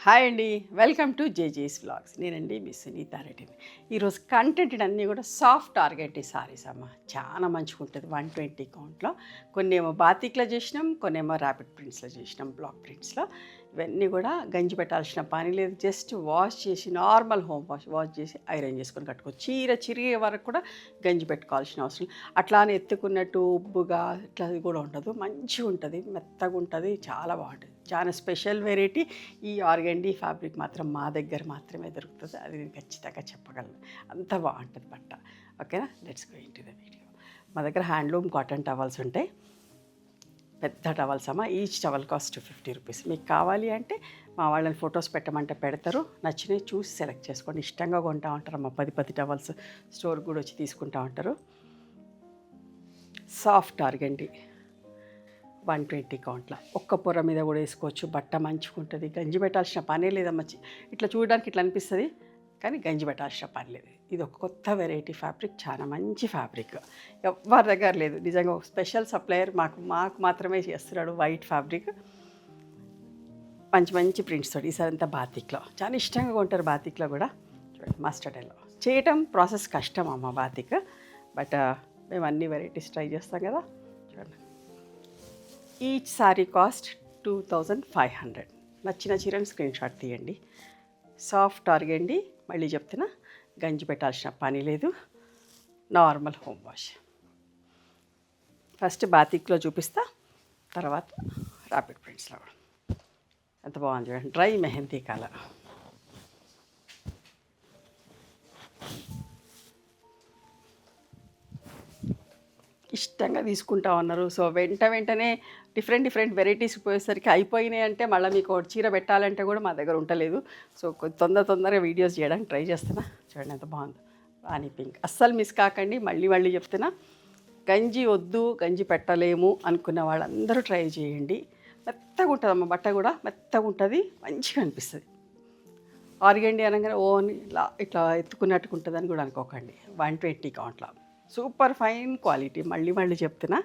Hi అండి, welcome to జేజేస్ vlogs. నేనండి మీ సునీతా రెడ్డిని. ఈరోజు కంటెంట్ అన్నీ కూడా సాఫ్ట్ ఆర్గండి సారీస్ అమ్మ. చాలా మంచిగా ఉంటుంది. 120 కౌంట్లో. కొన్ని ఏమో బాతిక్లో చేసినాం, కొన్ని ఏమో ర్యాపిడ్ ప్రింట్స్లో చేసినాం, బ్లాక్ ప్రింట్స్లో. ఇవన్నీ కూడా గంజి పెట్టాల్సిన పని లేదు. జస్ట్ వాష్ చేసి నార్మల్ హోమ్ వాష్ చేసి ఐరన్ చేసుకొని కట్టుకోవచ్చు. చీర చిరిగే వరకు కూడా గంజి పెట్టుకోవాల్సిన అవసరం. అట్లానే ఎత్తుకున్నట్టు ఉబ్బుగా ఇట్లా కూడా ఉండదు. మంచిగా ఉంటుంది, మెత్తగా ఉంటుంది, చాలా బాగుంటుంది. చాలా స్పెషల్ వెరైటీ. ఈ ఆర్గండి ఫ్యాబ్రిక్ మాత్రం మా దగ్గర మాత్రమే దొరుకుతుంది. అది నేను ఖచ్చితంగా చెప్పగలను. అంత బాగుంటుంది బట్ట. ఓకేనా, let's go into the video. మా దగ్గర హ్యాండ్లూమ్ కాటన్ టవల్స్ ఉంటాయి. పెద్ద టవల్స్ అమ్మ. Each towel cost 50 rupees. మీకు కావాలి అంటే మా వాళ్ళని ఫొటోస్ పెట్టమంటే పెడతారు. నచ్చినవి చూసి సెలెక్ట్ చేసుకోండి. ఇష్టంగా కొంటా ఉంటారు అమ్మ. 10 టవల్స్ స్టోర్ కూడా వచ్చి తీసుకుంటా ఉంటారు. Soft organdie 120 కౌంట్లో. ఒక్క పొర మీద కూడా వేసుకోవచ్చు. బట్ట మంచిగా ఉంటుంది. గంజి పెట్టాల్సిన పనే లేదమ్మ. ఇట్లా చూడడానికి ఇట్లా అనిపిస్తుంది, కానీ గంజి పెట్టాల్సిన పని లేదు. ఇది ఒక కొత్త వెరైటీ ఫ్యాబ్రిక్, చాలా మంచి ఫ్యాబ్రిక్. ఎవరి దగ్గర లేదు. నిజంగా ఒక స్పెషల్ సప్లయర్ మాకు మాత్రమే చేస్తున్నాడు. వైట్ ఫ్యాబ్రిక్, మంచి మంచి ప్రింట్స్ తోటి. ఈసారి అంతా బాతిక్లో చాలా ఇష్టంగా కొంటారు. బాతిక్లో కూడా చూడండి, మస్టర్డ్ ఎల్లో చేయటం ప్రాసెస్ కష్టం అమ్మ బాతిక్. బట్ మేము అన్ని వెరైటీస్ ట్రై చేస్తాం కదా. చూడండి, ఈచ్ సారీ కాస్ట్ 2500. నచ్చిన చీరని స్క్రీన్ షాట్ తీయండి. సాఫ్ట్ ఆర్గండి, మళ్ళీ చెప్తున్నా, గంజి పెట్టాల్సిన పని లేదు. Normal home wash. ఫస్ట్ బాతిక్లో చూపిస్తా, తర్వాత ర్యాపిడ్ ప్రింట్స్లో. ఎంత బాగుంది చూడండి, డ్రై మెహందీ కలర్. ఇష్టంగా తీసుకుంటా ఉన్నారు. సో వెంటనే డిఫరెంట్ వెరైటీస్ పోయేసరికి అయిపోయినాయి అంటే మళ్ళీ మీకు చీర పెట్టాలంటే కూడా మా దగ్గర ఉండలేదు. సో తొందరగా వీడియోస్ చేయడానికి ట్రై చేస్తున్నా. చూడండి ఎంత బాగుంది, రాణి పింక్. అస్సలు మిస్ కాకండి. మళ్ళీ చెప్తున్నా, గంజి వద్దు, గంజి పెట్టలేము అనుకున్న వాళ్ళందరూ ట్రై చేయండి. మెత్తగా ఉంటుంది అమ్మ. బట్ట కూడా మెత్తగా ఉంటుంది, మంచిగా అనిపిస్తుంది. ఆర్గండి అనగానే ఓన్ ఇట్లా ఎత్తుకున్నట్టుగా ఉంటుందని కూడా అనుకోకండి. 120 కౌంట్లో సూపర్ ఫైన్ క్వాలిటీ. మళ్ళీ చెప్తున్నా,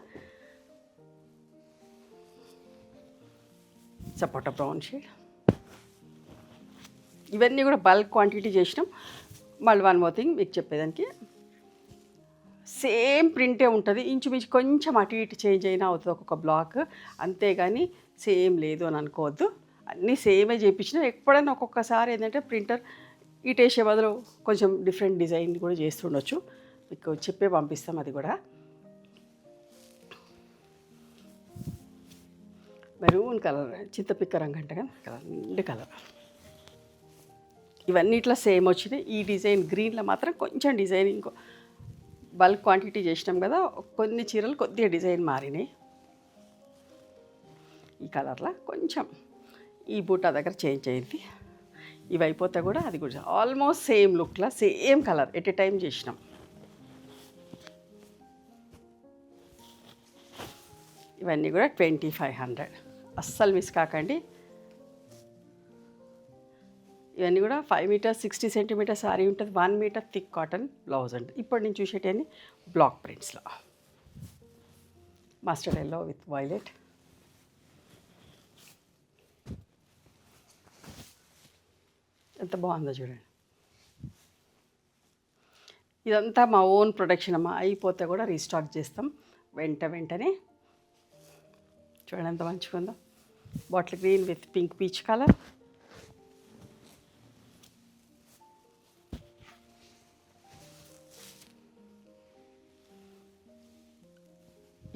సపోటా బ్రౌన్ షేడ్. ఇవన్నీ కూడా బల్క్ క్వాంటిటీ చేసినాం. మళ్ళీ వన్ మోర్ థింగ్ మీకు చెప్పేదానికి, సేమ్ ప్రింటే ఉంటుంది. ఇంచుమించు కొంచెం అటు ఇటు చేంజ్ అయినా అవుతుంది ఒక్కొక్క బ్లాక్, అంతేగాని సేమ్ లేదు అని అనుకోవద్దు. అన్నీ సేమే చేయించిన. ఎప్పుడైనా ఒక్కొక్కసారి ఏంటంటే ప్రింటర్ ఇటేసే బదులు కొంచెం డిఫరెంట్ డిజైన్ కూడా చేస్తుండొచ్చు. మీకు చెప్పే పంపిస్తాం అది కూడా. మెరూన్ కలర్, చింతపిక్క రంగు అంటే కదా కలర్, నిండు కలర్. ఇవన్నీ ఇట్లా సేమ్ వచ్చినాయి. ఈ డిజైన్ గ్రీన్లో మాత్రం కొంచెం డిజైన్ ఇంకో బల్క్ క్వాంటిటీ చేసినాం కదా, కొన్ని చీరలు కొద్దిగా డిజైన్ మారినాయి. ఈ కలర్లో కొంచెం ఈ బూటా దగ్గర చేంజ్ అయింది. ఇవి అయిపోతే కూడా అది కూడా ఆల్మోస్ట్ సేమ్ లుక్లో same colour at a time చేసినాం. ఇవన్నీ కూడా 2500. అస్సలు మిస్ కాకండి. ఇవన్నీ కూడా 5 మీటర్స్ 60 సెంటీమీటర్ సారీ ఉంటుంది. 1 మీటర్ థిక్ కాటన్ బ్లౌజ్ ఉంటుంది. ఇప్పుడు నేను చూసేటన్ని బ్లాక్ ప్రింట్స్లో. Mustard yellow with violet. ఎంత బాగుందో చూడండి. ఇదంతా మా ఓన్ ప్రొడక్షన్ అమ్మా. అయిపోతే కూడా రీస్టాక్ చేస్తాం వెంటనే. చూడండి ఎంత మంచిగా ఉందో. Bottle green with pink peach colour.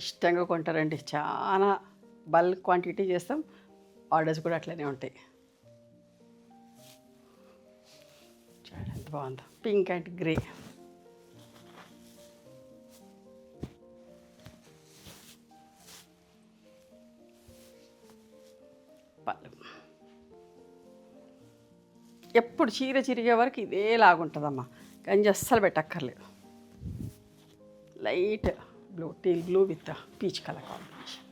ఇష్టంగా కొంటారండి. చాలా బల్క్ క్వాంటిటీ చేస్తాం. ఆర్డర్స్ కూడా అట్లనే ఉంటాయి. చూడండి ఎంత బాగుందో, పింక్ అండ్ గ్రే. ఎప్పుడు చీర చిరిగే వరకు ఇదేలాగుంటుందమ్మా. గంజి అస్సలు పెట్టక్కర్లేదు. Light blue, teal blue with peach colour combination.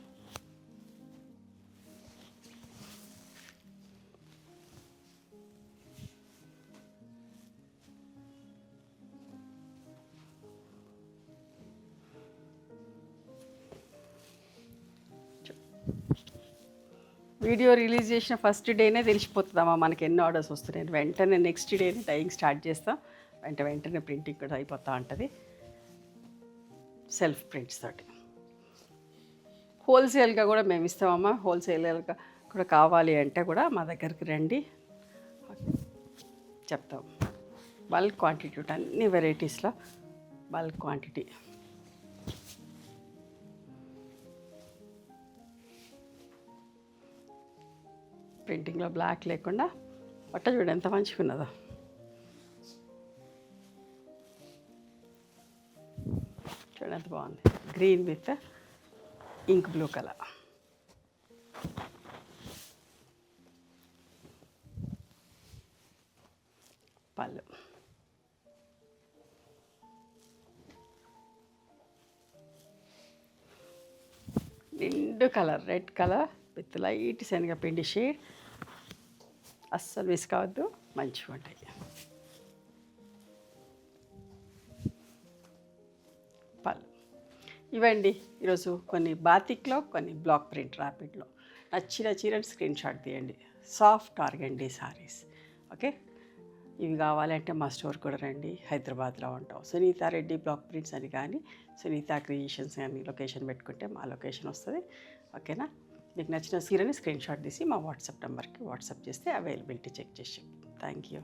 Video release చేసిన ఫస్ట్ డేనే తెలిసిపోతుందమ్మా మనకి ఎన్ని ఆర్డర్స్ వస్తున్నాయి. వెంటనే నెక్స్ట్ డేనే డైయింగ్ స్టార్ట్ చేస్తాం, వెంటనే ప్రింటింగ్ కూడా అయిపోతూ ఉంటుంది సెల్ఫ్ ప్రింట్స్ తోటి. హోల్సేల్గా కూడా మేము ఇస్తామమ్మా. హోల్సేల్గా కూడా కావాలి అంటే కూడా మా దగ్గరికి రండి, చెప్తాం. బల్క్ క్వాంటిటీ అన్ని వెరైటీస్లో బల్క్ క్వాంటిటీ. ప్రింటింగ్లో బ్లాక్ లేకుండా బట్ట చూడు ఎంత మంచిగా ఉన్నదో. చూడండి ఎంత బాగుంది, green with ink blue colour. పళ్ళు నిండు colour, red colour with light శనగపిండి షేడ్. అస్సలు మిస్ కావద్దు, మంచిగా ఉంటాయి. పళ్ళు ఇవండి ఈరోజు కొన్ని బాతిక్లో, కొన్ని బ్లాక్ ప్రింట్ ర్యాపిడ్లో. నచ్చిన చీరని స్క్రీన్ షాట్ తీయండి. Soft organdie saris. ఓకే, ఇవి కావాలంటే మా స్టోర్ కూడా రండి, హైదరాబాద్లో ఉంటాం. సునీత రెడ్డి బ్లాక్ ప్రింట్స్ అని కానీ, సునీత క్రియేషన్స్ కానీ లొకేషన్ పెట్టుకుంటే మా లొకేషన్ వస్తుంది. ఓకేనా, మీకు నచ్చిన చీరని స్క్రీన్ షాట్ తీసి మా వాట్సాప్ నెంబర్కి వాట్సాప్ చేస్తే అవైలబిలిటీ చెక్ చేసి. Thank you.